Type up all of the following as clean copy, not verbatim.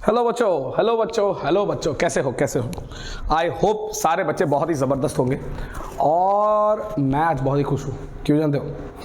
Hello बच्चों, hello बच्चों, hello बच्चों, कैसे हो? आई होप सारे बच्चे बहुत ही ज़बरदस्त होंगे और मैं आज बहुत ही खुश हूँ। क्यों जानते हो?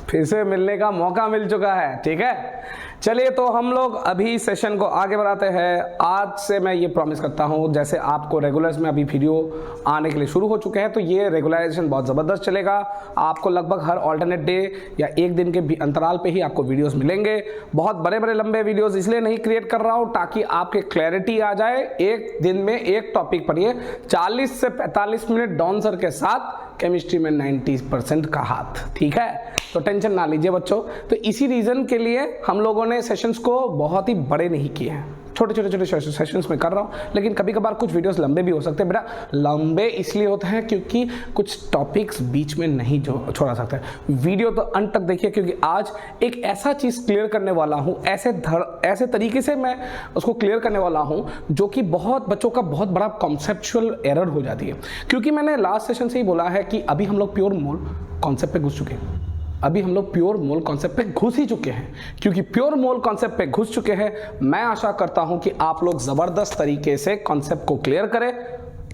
फिर से मिलने का मौका मिल चुका है। ठीक है, चलिए तो हम लोग अभी सेशन को आगे बढ़ाते हैं। आज से मैं ये प्रॉमिस करता हूँ, जैसे आपको रेगुलर्स में अभी वीडियो आने के लिए शुरू हो चुके हैं, तो ये रेगुलराइजेशन बहुत ज़बरदस्त चलेगा। आपको लगभग हर ऑल्टरनेट डे या एक दिन के अंतराल पे ही आपको वीडियोस मिलेंगे। बहुत बड़े बड़े लंबे वीडियोस इसलिए नहीं क्रिएट कर रहा हूँ ताकि आपके क्लैरिटी आ जाए। एक दिन में एक टॉपिक पढ़िए, 40 से 45 मिनट डॉन सर के साथ, केमिस्ट्री में 90% का हाथ। ठीक है, तो टेंशन ना लीजिए बच्चों। तो इसी रीजन के लिए हम लोगों ने सेशंस को बहुत ही बड़े नहीं किए हैं, छोटे छोटे सेशंस में कर रहा हूँ। लेकिन कभी कभार कुछ वीडियोस लंबे भी हो सकते हैं। बेटा लंबे इसलिए होते हैं क्योंकि कुछ टॉपिक्स बीच में नहीं छोड़ा सकता है। वीडियो तो अंत तक देखिए, क्योंकि आज एक ऐसा चीज़ क्लियर करने वाला हूँ, ऐसे तरीके से मैं उसको क्लियर करने वाला हूँ जो कि बहुत बच्चों का बहुत बड़ा कॉन्सेप्चुअल एरर हो जाती है। क्योंकि मैंने लास्ट सेशन से ही बोला है कि अभी हम लोग प्योर मोल कॉन्सेप्ट पे घुस चुके हैं। अभी हम लोग प्योर मोल कॉन्सेप्ट पे घुस ही चुके हैं। क्योंकि प्योर मोल कॉन्सेप्ट पे घुस चुके हैं, मैं आशा करता हूं कि आप लोग जबरदस्त तरीके से कॉन्सेप्ट को क्लियर करें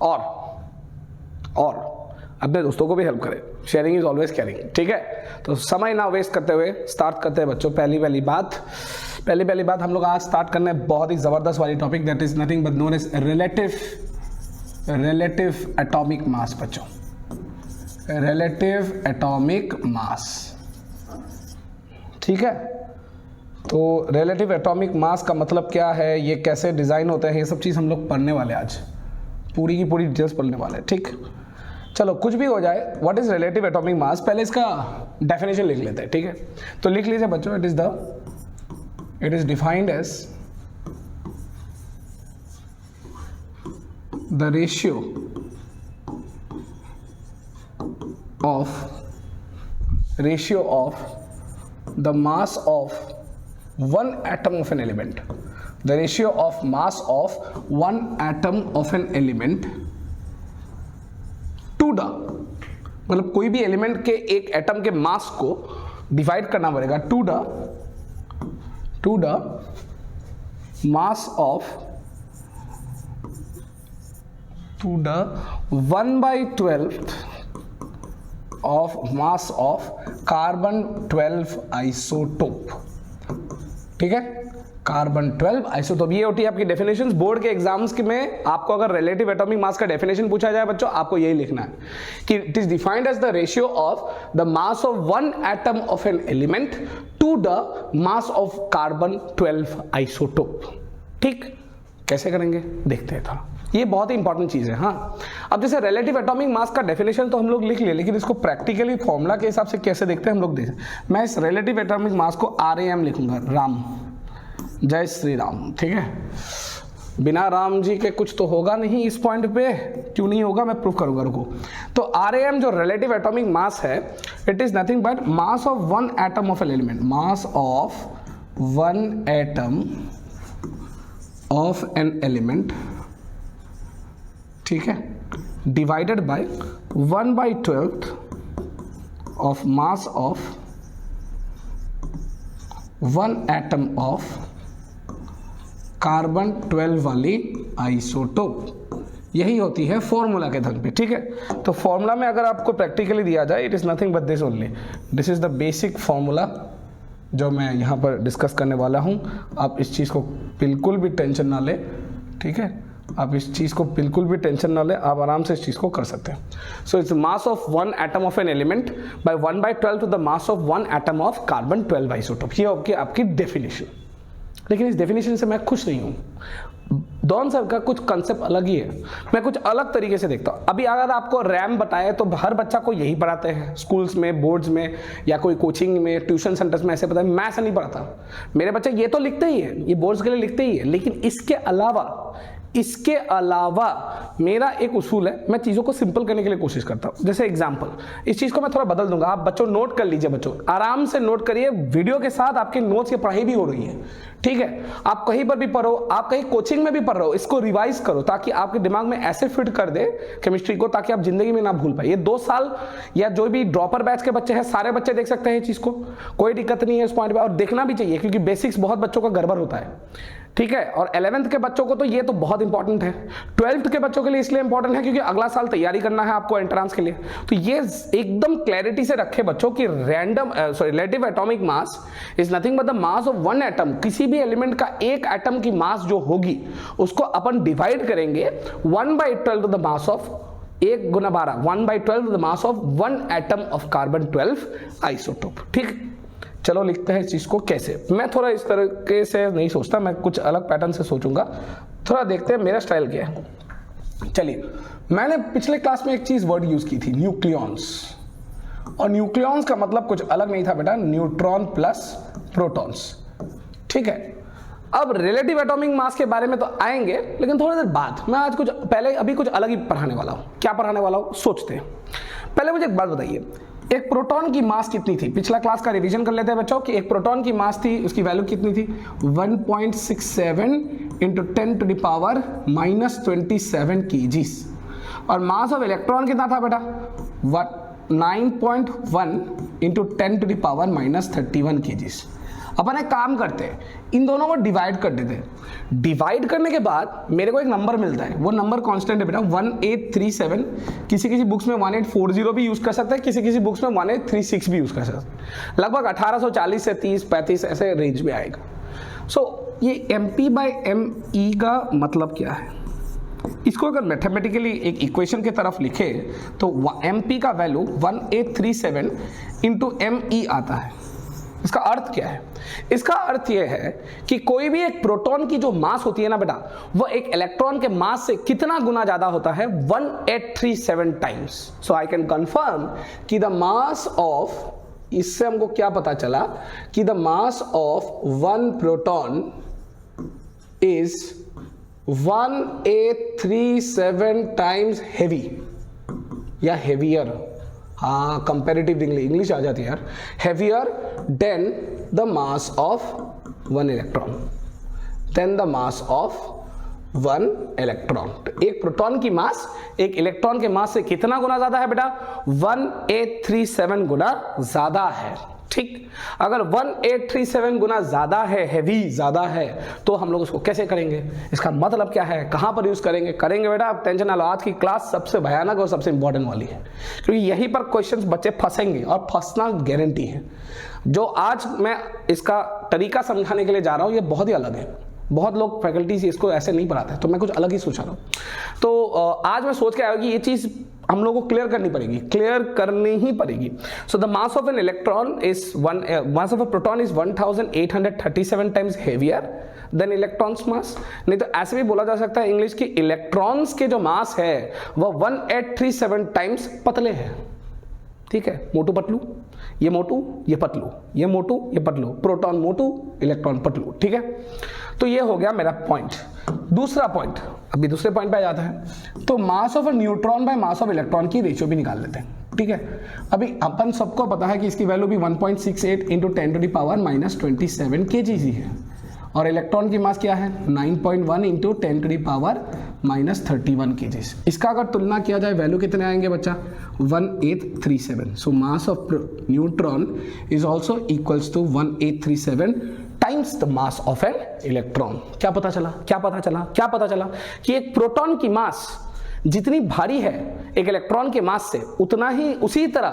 और अपने दोस्तों को भी हेल्प करें। Sharing is always caring. ठीक है, तो समय ना वेस्ट करते हुए स्टार्ट करते हैं बच्चों। पहली बात हम लोग आज स्टार्ट करने बहुत ही जबरदस्त वाली topic, that is nothing but known as relative atomic mass. बच्चों रिलेटिव एटॉमिक मास, ठीक है। तो रिलेटिव एटॉमिक मास का मतलब क्या है, ये कैसे डिज़ाइन होते हैं, ये सब चीज़ हम लोग पढ़ने वाले आज, पूरी की पूरी डिटेल्स पढ़ने वाले हैं। ठीक, चलो कुछ भी हो जाए, व्हाट इज रिलेटिव एटॉमिक मास, पहले इसका डेफिनेशन लिख लेते हैं। ठीक है, तो लिख लीजिए बच्चों, it is defined as the ratio of the mass of one atom of an element, the ratio of mass of one atom of an element to the, मतलब कोई भी एलिमेंट के एक एटम के मास को डिवाइड करना पड़ेगा to the mass of 1/12 of mass of carbon 12 isotope. ठीक है, कार्बन 12 आइसोटोप, ये होती है आपकी डेफिनेशंस। बोर्ड के एग्जाम्स में आपको अगर रिलेटिव एटॉमिक मास का डेफिनेशन पूछा जाए बच्चों, आपको यही लिखना है कि it is defined as the ratio of the mass of one atom of an element to the mass of carbon 12 isotope. ठीक, कैसे करेंगे देखते हैं थोड़ा, ये बहुत ही इंपॉर्टेंट चीज है। हाँ, अब जैसे रिलेटिव एटॉमिक मास का डेफिनेशन तो हम लोग लिख लिए, लेकिन इसको प्रैक्टिकली फॉर्मूला के हिसाब से कैसे देखते हैं हम लोग देखें। मैं इस रिलेटिव एटॉमिक मास को RAM लिखूंगा, राम, जय श्री राम। ठीक है, बिना राम जी के कुछ तो होगा नहीं इस पॉइंट पे। क्यों नहीं होगा, मैं प्रूफ करूंगा, रुको। तो RAM जो रिलेटिव एटॉमिक मास है, it is nothing but mass of one atom of an element, mass of one atom of an element, ठीक है, divided by 1/12 of mass of one atom of carbon 12 वाली isotope. यही होती है formula के धन पे। ठीक है, तो फॉर्मूला में अगर आपको प्रैक्टिकली दिया जाए, it is nothing but this only, this is the basic formula जो मैं यहाँ पर डिस्कस करने वाला हूँ। आप इस चीज़ को बिल्कुल भी टेंशन ना ले। ठीक है, आप इस चीज़ को बिल्कुल भी टेंशन ना ले, आप आराम से इस चीज़ को कर सकते हैं। So it's mass of one atom of an element by 1/12 to the mass of one atom of carbon 12 isotope. ये आपकी डेफिनेशन। लेकिन इस डेफिनेशन से मैं खुश नहीं हूँ। डॉन सर का कुछ कंसेप्ट अलग ही है, मैं कुछ अलग तरीके से देखता हूँ। अभी अगर आपको रैम बताए तो हर बच्चा को यही पढ़ाते हैं स्कूल्स में, बोर्ड्स में, या कोई कोचिंग में, ट्यूशन सेंटर्स में ऐसे पढ़ाते हैं। मैं ऐसा नहीं पढ़ाता। मेरे बच्चे ये तो लिखते ही है, ये बोर्ड्स के लिए लिखते ही है, लेकिन इसके अलावा मेरा एक उसूल है, मैं चीज़ों को सिंपल करने के लिए कोशिश करता हूँ। जैसे एग्जांपल, इस चीज़ को मैं थोड़ा बदल दूंगा, आप बच्चों नोट कर लीजिए। बच्चों आराम से नोट करिए, वीडियो के साथ आपके नोट्स की पढ़ाई भी हो रही है। ठीक है, आप कहीं पर भी पढ़ो, आप कहीं कोचिंग में भी पढ़ रहे हो, इसको रिवाइज करो ताकि आपके दिमाग में ऐसे फिट कर दे केमिस्ट्री को, ताकि आप जिंदगी में ना भूल पाए। ये 2 साल या जो भी ड्रॉपर बैच के बच्चे हैं, सारे बच्चे देख सकते हैं इस चीज़ को, कोई दिक्कत नहीं है इस पॉइंट पे, और देखना भी चाहिए क्योंकि बेसिक्स बहुत बच्चों का गड़बड़ होता है। ठीक है। और 11th के बच्चों को तो ये तो बहुत इंपॉर्टेंट है, 12th के बच्चों के लिए इसलिए इंपॉर्टेंट है क्योंकि अगला साल तैयारी करना है आपको एंट्रेंस के लिए। तो ये एकदम क्लैरिटी से रखे बच्चों की relative atomic mass is nothing but the mass of one atom. किसी भी एलिमेंट का एक एटम की मास जो होगी उसको अपन डिवाइड करेंगे 1/12 टू द मास ऑफ 1 गुना 12 1/12 to the mass of 1 atom of carbon 12 isotope. ठीक, चलो लिखते हैं इस चीज को कैसे। मैं थोड़ा इस तरीके से नहीं सोचता, मैं कुछ अलग पैटर्न से सोचूंगा। थोड़ा देखते हैं मेरा स्टाइल क्या है। चलिए, मैंने पिछले क्लास में एक चीज वर्ड यूज की थी, न्यूक्लियॉन्स। और न्यूक्लियॉन्स का मतलब कुछ अलग नहीं था बेटा, न्यूट्रॉन प्लस प्रोटॉन्स। ठीक है, अब रिलेटिव एटॉमिक मास के बारे में तो आएंगे, लेकिन थोड़ी देर बाद। मैं आज अभी कुछ अलग ही पढ़ाने वाला हूं। क्या पढ़ाने वाला हूं सोचते हैं। पहले मुझे एक बात बताइए, एक प्रोटॉन की मास कितनी थी? पिछला क्लास का रिवीजन कर लेते हैं बच्चों कि एक प्रोटॉन की मास थी, उसकी वैल्यू कितनी थी? 1.67 into 10 to the power -27 kgs। और मास ऑफ इलेक्ट्रॉन कितना था बेटा? 9.1 into 10 to the power -31 kgs। अपन एक काम करते हैं, इन दोनों को डिवाइड कर देते हैं। डिवाइड करने के बाद मेरे को एक नंबर मिलता है, वो नंबर कांस्टेंट है बेटा 1837। किसी किसी बुक्स में 1840 भी यूज कर सकते हैं, किसी किसी बुक्स में 1836 भी यूज कर सकते हैं। लगभग 1840 से 30-35 ऐसे रेंज में आएगा। सो ये MP/ME का मतलब क्या है? इसको अगर मैथमेटिकली एक इक्वेशन की तरफ लिखे तो MP का वैल्यू 1837 इंटू ME आता है। इसका अर्थ क्या है? इसका अर्थ यह है कि कोई भी एक प्रोटॉन की जो मास होती है ना बेटा, वो एक इलेक्ट्रॉन के मास से कितना गुना ज्यादा होता है? 1837 times. So I can confirm कि द मास ऑफ, इससे हमको क्या पता चला कि the mass of one proton is 1837 times heavy या हेवियर। हाँ, कंपेरेटिव इंग्लिश आ जाती है यार। Heavier than the mass of one electron, than the mass of one electron. तो एक प्रोटॉन की मास एक इलेक्ट्रॉन के मास से कितना गुना ज्यादा है बेटा? 1837 गुना ज्यादा है। ठीक, अगर 1837 गुना ज्यादा है, हैवी ज्यादा है, तो हम लोग उसको कैसे करेंगे? इसका मतलब क्या है? कहां पर यूज करेंगे बेटा? आप टेंशन ना लो, आज की क्लास सबसे भयानक और सबसे इंपॉर्टेंट वाली है, क्योंकि यहीं पर क्वेश्चंस बच्चे फंसेंगे और फंसना गारंटी है। जो आज मैं इसका तरीका समझाने के लिए जा रहा हूं, ये बहुत ही अलग है। बहुत लोग फैकल्टीज इसको ऐसे नहीं पढ़ाते, तो मैं कुछ अलग ही सोच रहा हूँ। तो आज मैं सोच के आया कि ये चीज हम लोगों को क्लियर करनी ही पड़ेगी। So the mass of an electron is mass of a proton is 1837 times heavier than electron's mass. नहीं तो ऐसे भी बोला जा सकता है इंग्लिश की, इलेक्ट्रॉन्स के जो मास है वह 1837 टाइम्स पतले हैं। ठीक है, मोटू पतलू, ये मोटू ये पतलू, ये मोटू ये पतलू, प्रोटॉन मोटू इलेक्ट्रॉन पतलू। ठीक है, तो ये हो गया मेरा पॉइंट। दूसरा पॉइंट, अभी दूसरे पॉइंट पे आ जाता है। तो mass of neutron by mass of electron की रेशियो भी निकाल लेते हैं। ठीक है, अभी अपन सबको पता है कि इसकी वैल्यू भी 1.68 into 10 to the power -27 kg है। और इलेक्ट्रॉन की मास क्या है? 9.1 into 10 to the power -31 kg। इसका अगर तुलना किया जाए वैल्यू कितने आएंगे बच्चा? 1837। So mass of neutron is also equals to 1837 times the mass of an electron. क्या पता चला कि एक प्रोटॉन की मास जितनी भारी है एक इलेक्ट्रॉन के मास से, उतना ही उसी तरह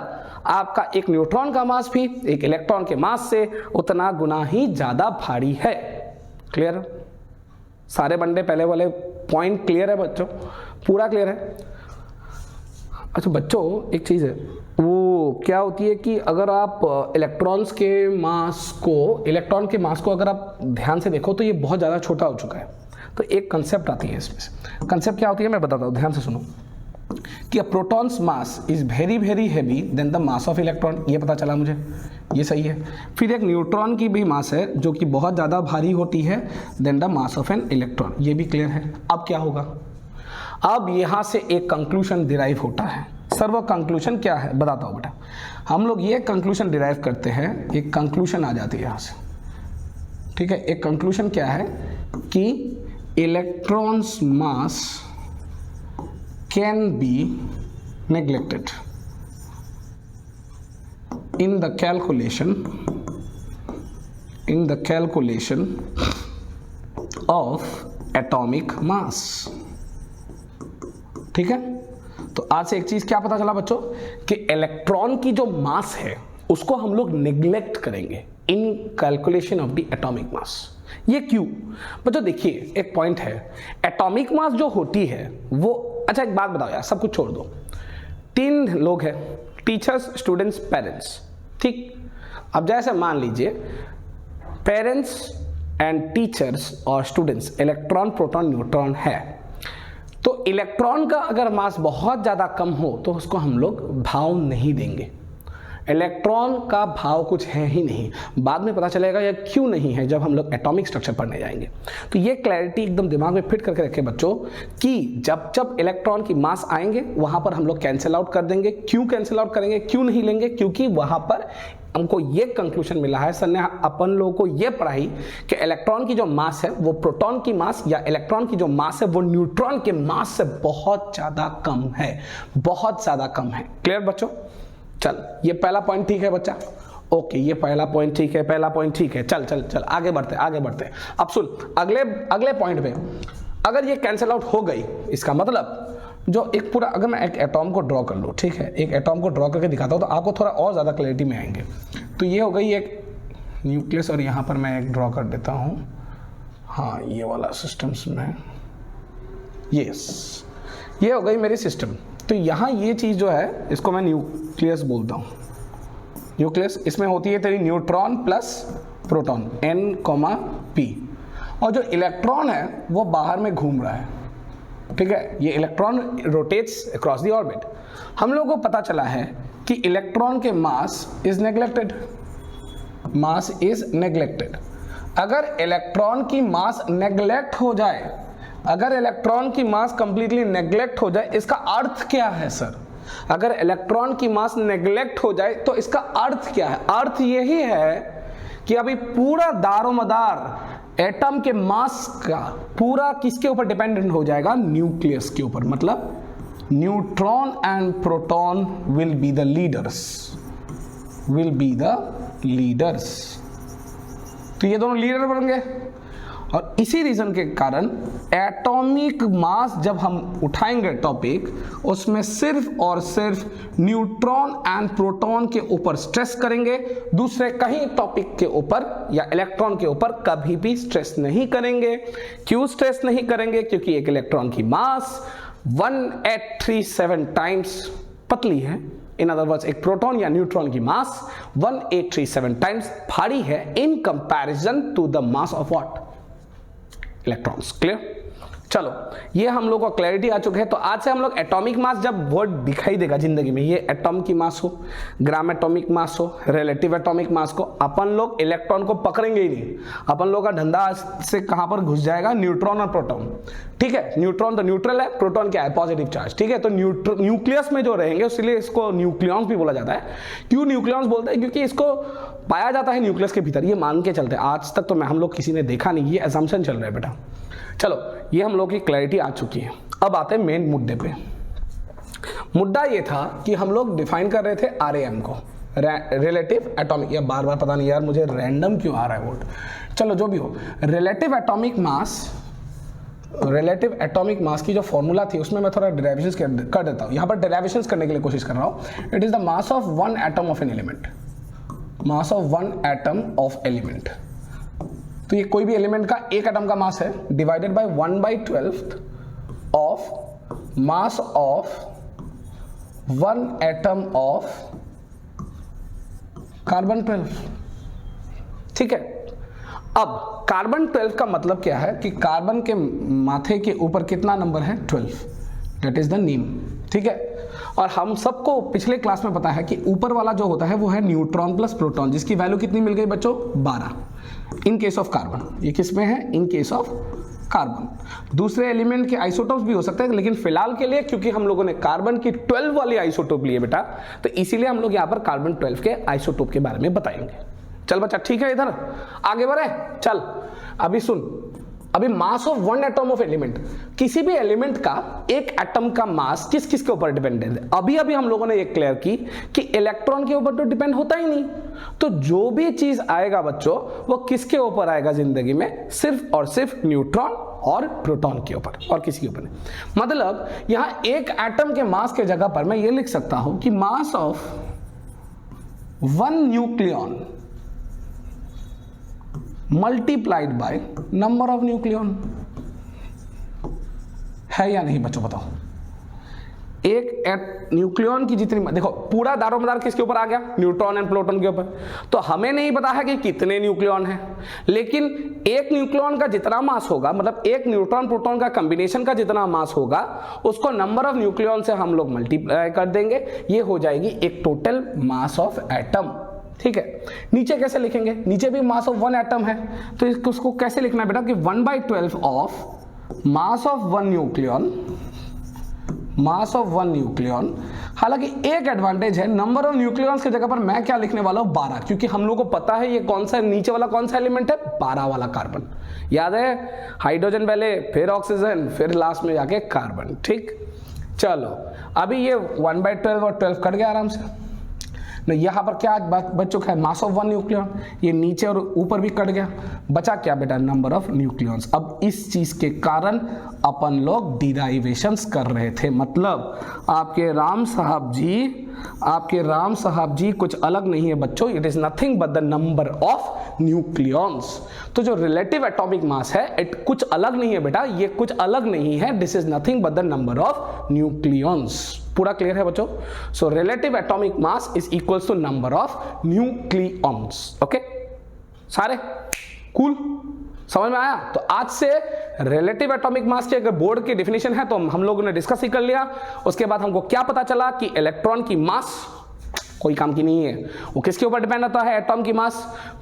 आपका एक न्यूट्रॉन का मास भी एक इलेक्ट्रॉन के मास से उतना गुना ही ज्यादा भारी है। क्लियर? सारे बंदे पहले वाले पॉइंट क्लियर है बच्चों? पूरा क्लियर है? अच्छा बच्चों, एक चीज है, वो क्या होती है कि अगर आप इलेक्ट्रॉन के मास को अगर आप ध्यान से देखो तो ये बहुत ज़्यादा छोटा हो चुका है। तो एक कंसेप्ट आती है इसमें। कंसेप्ट क्या होती है मैं बताता हूँ, ध्यान से सुनो। कि protons mass is very very heavy than the mass of electron, ये पता चला मुझे, ये सही है। फिर एक न्यूट्रॉन की भी मास है जो कि बहुत ज़्यादा भारी होती है than the mass of an electron, ये भी क्लियर है। अब क्या होगा? अब यहाँ से एक कंक्लूजन डिराइव होता है। सर वो कंक्लूजन क्या है बताता हूँ बेटा। हम लोग ये कंक्लूजन डिराइव करते हैं, एक कंक्लूजन आ जाती है यहाँ से। ठीक है, एक कंक्लूजन क्या है कि electrons mass can be neglected in the calculation of atomic mass. ठीक है, तो आज से एक चीज क्या पता चला बच्चों कि इलेक्ट्रॉन की जो मास है उसको हम लोग निग्लेक्ट करेंगे इन calculation of the atomic mass. ये क्यों बच्चों? देखिए एक पॉइंट है, एटॉमिक मास जो होती है वो, अच्छा एक बात बताओ यार, सब कुछ छोड़ दो, 3 लोग हैं, टीचर्स, स्टूडेंट्स, पेरेंट्स। ठीक, अब जैसे मान लीजिए पेरेंट्स एंड टीचर्स और स्टूडेंट्स, इलेक्ट्रॉन, प्रोटॉन, न्यूट्रॉन है, तो इलेक्ट्रॉन का अगर मास बहुत ज्यादा कम हो तो उसको हम लोग भाव नहीं देंगे। इलेक्ट्रॉन का भाव कुछ है ही नहीं, बाद में पता चलेगा यह क्यों नहीं है जब हम लोग एटॉमिक स्ट्रक्चर पढ़ने जाएंगे। तो ये क्लैरिटी एकदम दिमाग में फिट करके रखें बच्चों कि जब जब इलेक्ट्रॉन की मास आएंगे वहां पर हम लोग कैंसिल आउट कर देंगे। क्यों कैंसिल आउट करेंगे, क्यों नहीं लेंगे? क्योंकि वहां पर हमको ये कंक्लूजन मिला है, सर ने अपन लोगों को ये पढ़ाई कि इलेक्ट्रॉन की जो मास है वो प्रोटॉन की मास या इलेक्ट्रॉन की जो मास है वो न्यूट्रॉन के मास से बहुत ज्यादा कम है, बहुत ज्यादा कम है। क्लियर बच्चों? चल ये पहला पॉइंट ठीक है बच्चा, ओके ये पहला पॉइंट ठीक है, पहला पॉइंट ठीक है। चल चल चल आगे बढ़ते आगे बढ़ते। अब सुन अगले पॉइंट पे, अगर ये कैंसिल आउट हो गई, इसका मतलब जो एक पूरा, अगर मैं एक एटॉम को ड्रॉ कर लूँ, ठीक है, एक एटॉम को ड्रॉ करके दिखाता हूँ तो आपको थोड़ा और ज़्यादा क्लैरिटी में आएंगे। तो ये हो गई एक न्यूक्लियस और यहाँ पर मैं एक ड्रॉ कर देता हूँ, हाँ ये वाला सिस्टम्स में, यस ये हो गई मेरी सिस्टम। तो यहाँ ये चीज़ जो है इसको मैं न्यूक्लियस बोलता हूँ। न्यूक्लियस, इसमें होती है तेरी neutron plus proton N, P, और जो इलेक्ट्रॉन है वो बाहर में घूम रहा है। ठीक है, ये electron rotates across the orbit. हम लोगों को पता चला है कि इलेक्ट्रॉन के mass is neglected, mass is neglected. अगर इलेक्ट्रॉन की मास नेग्लेक्ट हो जाए, अगर इलेक्ट्रॉन की मास कंप्लीटली नेग्लेक्ट हो जाए, इसका अर्थ क्या है सर? अगर इलेक्ट्रॉन की मास नेग्लेक्ट हो जाए तो इसका अर्थ क्या है? अर्थ यही है कि अभी पूरा दारोमदार एटम के मास का पूरा किसके ऊपर डिपेंडेंट हो जाएगा? न्यूक्लियस के ऊपर। मतलब neutron and proton will be the leaders, will be the leaders. तो ये दोनों लीडर बन गए, और इसी रीजन के कारण एटॉमिक मास जब हम उठाएंगे टॉपिक, उसमें सिर्फ और सिर्फ न्यूट्रॉन एंड प्रोटॉन के ऊपर स्ट्रेस करेंगे, दूसरे कहीं टॉपिक के ऊपर या इलेक्ट्रॉन के ऊपर कभी भी स्ट्रेस नहीं करेंगे। क्यों स्ट्रेस नहीं करेंगे? क्योंकि एक इलेक्ट्रॉन की मास 1837 टाइम्स पतली है। इन अदर वर्ड्स, एक प्रोटॉन या न्यूट्रॉन की मास 1837 टाइम्स भारी है in comparison to the mass of what? Electrons. Clear? चलो ये हम लोग को क्लैरिटी आ चुकी है। तो आज से हम लोग एटॉमिक मास जब वर्ड दिखाई देगा जिंदगी में, ये एटॉम की मास हो, ग्राम एटॉमिक मास हो, रिलेटिव एटॉमिक मास को, अपन लोग इलेक्ट्रॉन को पकड़ेंगे ही नहीं। अपन लोग का धंधा से कहां पर घुस जाएगा? न्यूट्रॉन और प्रोटॉन। ठीक है, न्यूट्रॉन तो न्यूट्रल है, प्रोटॉन क्या है? Positive charge. ठीक है, तो न्यूक्लियस में जो रहेंगे इसलिए इसको न्यूक्लियॉन्स भी बोला जाता है। क्यों न्यूक्लियॉन्स बोलते हैं? क्योंकि इसको पाया जाता है न्यूक्लियस के भीतर, ये मान के चलते हैं। आज तक तो हम लोग किसी ने देखा नहीं, ये असम्पशन चल रहा है बेटा। चलो ये हम लोग की क्लैरिटी आ चुकी है। अब आते हैं मेन मुद्दे पे। मुद्दा ये था कि हम लोग डिफाइन कर रहे थे RAM को, रिलेटिव एटॉमिक, या बार बार पता नहीं यार मुझे रैंडम क्यों आ रहा है वर्ड, चलो जो भी हो, रिलेटिव एटॉमिक मास। रिलेटिव एटॉमिक मास की जो फॉर्मूला थी उसमें मैं थोड़ा डेरिवेशंस कर देता हूँ। यहाँ पर डेरिवेशंस करने के लिए कोशिश कर रहा हूँ। It is the mass of one atom of an element, mass of one atom of element. तो ये कोई भी एलिमेंट का एक एटम का मास है divided by 1/12 of mass of one atom of carbon 12। ठीक है, अब कार्बन 12 का मतलब क्या है कि कार्बन के माथे के ऊपर कितना नंबर है? 12, दैट इज द नेम। ठीक है, और हम सबको पिछले क्लास में पता है कि ऊपर वाला जो होता है वो है न्यूट्रॉन प्लस प्रोटॉन, जिसकी वैल्यू कितनी मिल गई बच्चों? 12 इन केस ऑफ कार्बन। ये किस में है? In case of carbon. दूसरे एलिमेंट के आइसोटोप्स भी हो सकते हैं, लेकिन फिलहाल के लिए क्योंकि हम लोगों ने कार्बन की 12 वाली आइसोटोप लिए बेटा, तो इसीलिए हम लोग यहाँ पर कार्बन 12 के आइसोटोप के बारे में बताएंगे। चल बच्चा ठीक है, इधर आगे बढ़े। चल अभी सुन, अभी मास of one atom of element, किसी भी एलिमेंट का एक एटम का मास किस किस के ऊपर डिपेंडेंट है। अभी अभी हम लोगों ने ये क्लियर की कि इलेक्ट्रॉन के ऊपर तो डिपेंड होता ही नहीं, तो जो भी चीज आएगा बच्चों वो किसके ऊपर आएगा जिंदगी में, सिर्फ और सिर्फ न्यूट्रॉन और प्रोटॉन के ऊपर, और किसी के ऊपर नहीं। मतलब यहां एक एटम के मास के जगह पर मैं ये लिख सकता हूं कि मास of one nucleon multiplied by number of nucleon. है या नहीं बच्चों बताओ। एक न्यूक्लियन की जितनी, देखो पूरा दारोमदार किसके ऊपर आ गया, न्यूट्रॉन एंड प्रोटॉन के ऊपर। तो हमें नहीं पता है कि कितने न्यूक्लियन हैं, लेकिन एक न्यूक्लियन का जितना मास होगा, मतलब एक न्यूट्रॉन प्रोटॉन का कॉम्बिनेशन का जितना मास होगा उसको नंबर ऑफ न्यूक्लियन से हम लोग मल्टीप्लाई कर देंगे, ये हो जाएगी एक टोटल मास ऑफ एटम। ठीक है, नीचे कैसे लिखेंगे, नीचे भी मास ऑफ वन एटम है, तो इसको कैसे लिखना है बेटा कि 1/12 of mass of one nucleon, mass of one nucleon. हालांकि एक एडवांटेज है, नंबर ऑफ न्यूक्लियंस की जगह पर मैं क्या लिखने वाला हूं 12, क्योंकि हम लोगों को पता है ये कौन सा नीचे वाला कौन सा एलिमेंट है, 12 वाला कार्बन। याद है, हाइड्रोजन पहले, फिर ऑक्सीजन, फिर लास्ट में जाके कार्बन। ठीक, चलो अभी ये 1/12 और 12 कट गया आराम से। यहां पर क्या बच चुका है, मास ऑफ वन न्यूक्लियन, ये नीचे और ऊपर भी कट गया, बचा क्या बेटा, नंबर ऑफ न्यूक्लियंस। अब इस चीज के कारण अपन लोग डिराइवेशंस कर रहे थे, मतलब आपके राम साहब जी कुछ अलग नहीं है बच्चों, it is nothing but the number of nucleons. तो जो रिलेटिव एटॉमिक मास है इट कुछ अलग नहीं है बेटा, ये कुछ अलग नहीं है, this is nothing but the number of nucleons. पूरा क्लियर है बच्चों। So relative atomic mass is equals to number of nucleons. Okay, सारे कूल, समझ में आया। तो आज से रिलेटिव एटॉमिक मास की अगर बोर्ड की डेफिनेशन है तो हम लोगों ने डिस्कस ही कर लिया। उसके बाद हमको क्या पता चला कि इलेक्ट्रॉन की मास कोई काम की नहीं है, वो किसके ऊपर डिपेंड होता है, एटॉम की मास,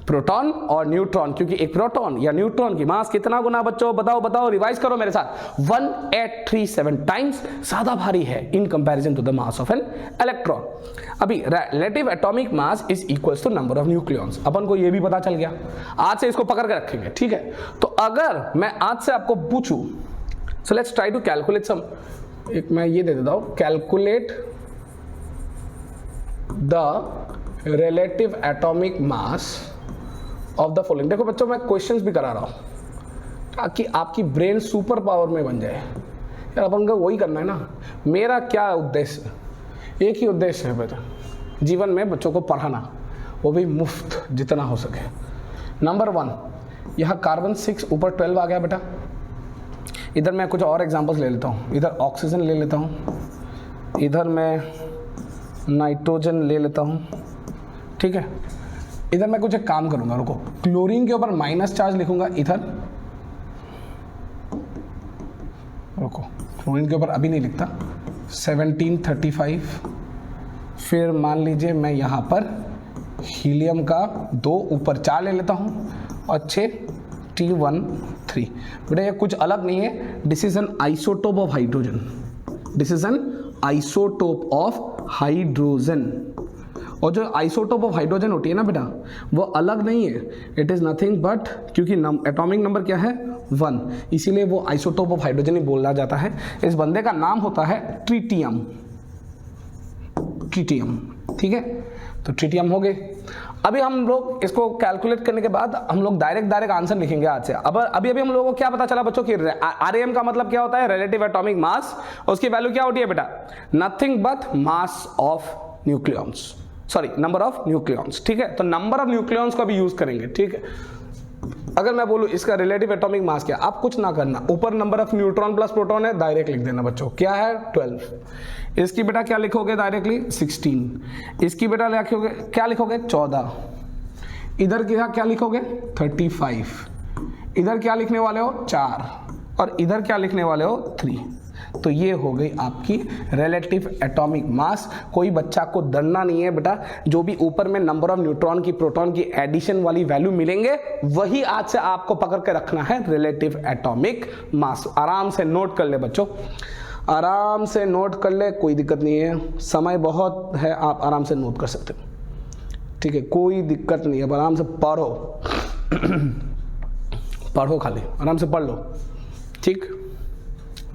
प्रोटॉन और न्यूट्रॉन। क्योंकि एक प्रोटॉन या न्यूट्रॉन की मास कितना गुना बच्चों, बताओ रिवाइज करो मेरे साथ, 1837 टाइम्स ज्यादा भारी है in comparison to the mass of an electron. अभी relative atomic mass is equals to number of nucleons, अपन को ये भी पता चल गया। आज से इसको पकड़ के रखेंगे, ठीक है। तो अगर मैं आज से आपको पूछूं, so let's try to calculate some, एक मैं ये दे देता हूं, calculate the relative atomic mass of the following. देखो बच्चों मैं क्वेश्चंस भी करा रहा हूं ताकि आपकी ब्रेन सुपर पावर में बन जाए। यार अपन को वही करना है ना, मेरा क्या उद्देश्य, एक ही उद्देश्य है बेटा जीवन में, बच्चों को पढ़ाना, वो भी मुफ्त जितना हो सके। नंबर 1, यहाँ कार्बन 6 ऊपर 12 आ गया बेटा। इधर मैं कुछ और एग्जांपल्स ले लेता हूँ, इधर ऑक्सीजन ले लेता हूँ, इधर मैं नाइट्रोजन ले लेता हूं, ठीक है। इधर मैं कुछ एक काम करूंगा, रुको, क्लोरीन के ऊपर माइनस चार्ज लिखूंगा इधर, रुको, क्लोरीन के ऊपर अभी नहीं लिखता, 1735। फिर मान लीजिए मैं यहां पर हीलियम का 2 ऊपर 4 ले लेता हूं और 6 T13। बेटा ये कुछ अलग नहीं है, this is an isotope of hydrogen, this is an isotope of hydrogen. और जो आइसोटोप ऑफ हाइड्रोजन होती है ना बेटा, वो अलग नहीं है, इट इज नथिंग बट, क्योंकि एटॉमिक नंबर क्या है 1, इसीलिए वो आइसोटोप ऑफ हाइड्रोजन ही बोला जाता है। इस बंदे का नाम होता है ट्रिटियम, ठीक है। तो ट्रिटियम हो गए। अभी हम लोग इसको कैलकुलेट करने के बाद हम लोग डायरेक्ट आंसर लिखेंगे आज से। अब अभी हम लोगों को क्या पता चला बच्चों कि आरएम का मतलब क्या होता है, रिलेटिव एटॉमिक मास, उसकी वैल्यू क्या होती है बेटा, nothing but mass of nucleons, sorry number of nucleons, ठीक है। तो नंबर ऑफ न्यूक्लियंस को भी यूज करेंगे, ठीक है। अगर मैं बोलूं इसका रिलेटिव एटॉमिक मास क्या, आप कुछ ना करना, ऊपर number of neutron plus proton है, डायरेक्ट लिख देना बच्चों, क्या है 12। इसकी बेटा क्या लिखोगे डायरेक्टली 16, इसकी बेटा लिखोगे क्या लिखोगे 14, इधर क्या लिखोगे 35, इधर क्या लिखने वाले हो 4, और इधर क्या लिखने वाले हो 3। तो ये हो गई आपकी रिलेटिव एटॉमिक मास। कोई बच्चा को डरना नहीं है बेटा, जो भी ऊपर में नंबर ऑफ न्यूट्रॉन की प्रोटॉन की एडिशन वाली वैल्यू मिलेंगे वही आज से आपको पकड़ के रखना है, रिलेटिव एटॉमिक मास। आराम से नोट कर ले बच्चों, आराम से नोट कर ले, कोई दिक्कत नहीं है, समय बहुत है, आप आराम से नोट कर सकते हो, ठीक है, कोई दिक्कत नहीं है, आराम से पढ़ो पढ़ो, खाली आराम से पढ़ लो, ठीक,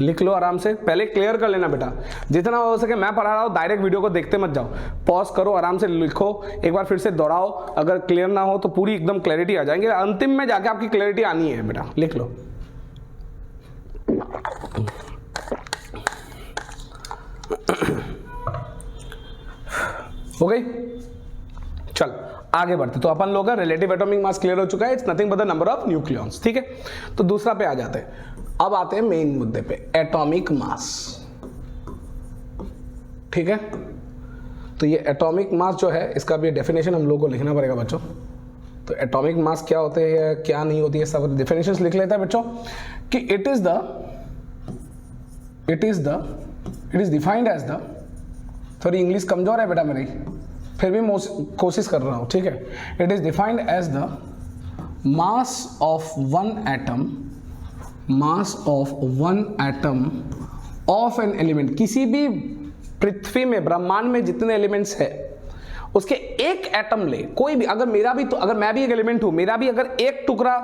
लिख लो आराम से, पहले क्लियर कर लेना बेटा, जितना हो सके। मैं पढ़ा रहा हूँ, डायरेक्ट वीडियो को देखते मत जाओ, पॉज करो, आराम से लिखो, एक बार फिर से दोहराओ, अगर क्लियर ना हो तो पूरी एकदम क्लैरिटी आ जाएंगे, अंतिम में जाके आपकी क्लैरिटी आनी है बेटा, लिख लो। हो गई, चल आगे बढ़ते। तो अपन लोग का रिलेटिव एटॉमिक मास क्लियर हो चुका है, it's nothing but the number of nucleons, ठीक है। तो दूसरा पे आ जाते हैं, अब आते हैं मेन मुद्दे पे, एटॉमिक मास, ठीक है। तो ये एटॉमिक मास जो है, इसका भी डेफिनेशन हम लोगों को लिखना पड़ेगा बच्चों। तो एटॉमिक मास क्या होते हैं, क्या नहीं होती है, सब डेफिनेशंस लिख लेता है बच्चों, कि it is defined as the, थोड़ी इंग्लिश कमजोर है बेटा मेरी, फिर भी कोशिश कर रहा हूं, ठीक है। It is defined as the mass of one atom, mass of one atom of an element, किसी भी पृथ्वी में, ब्रह्मांड में जितने एलिमेंट्स है उसके एक एटम ले, कोई भी, अगर मेरा भी, तो अगर मैं भी एक एलिमेंट हूं, मेरा भी अगर एक टुकड़ा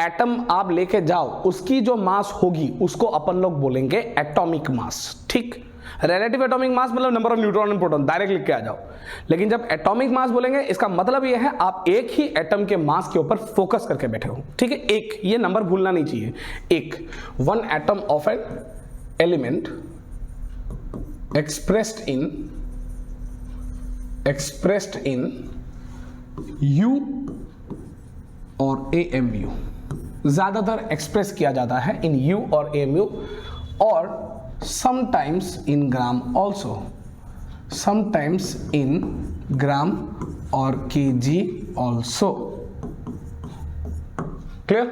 एटम आप लेके जाओ, उसकी जो मास होगी उसको अपन लोग बोलेंगे एटॉमिक मास, ठीक। रिलेटिव एटॉमिक मास मतलब number of neutron and proton, direct लिख के आ जाओ। लेकिन जब एटॉमिक मास बोलेंगे, इसका मतलब यह है आप एक ही एटम के मास के ऊपर फोकस करके बैठे हो, ठीक है। एक, ये नंबर भूलना नहीं चाहिए, एक, one atom of an element expressed in U और AMU, ज्यादातर एक्सप्रेस किया जाता है इन U और AMU, और sometimes in gram also, sometimes in gram or kg also, clear?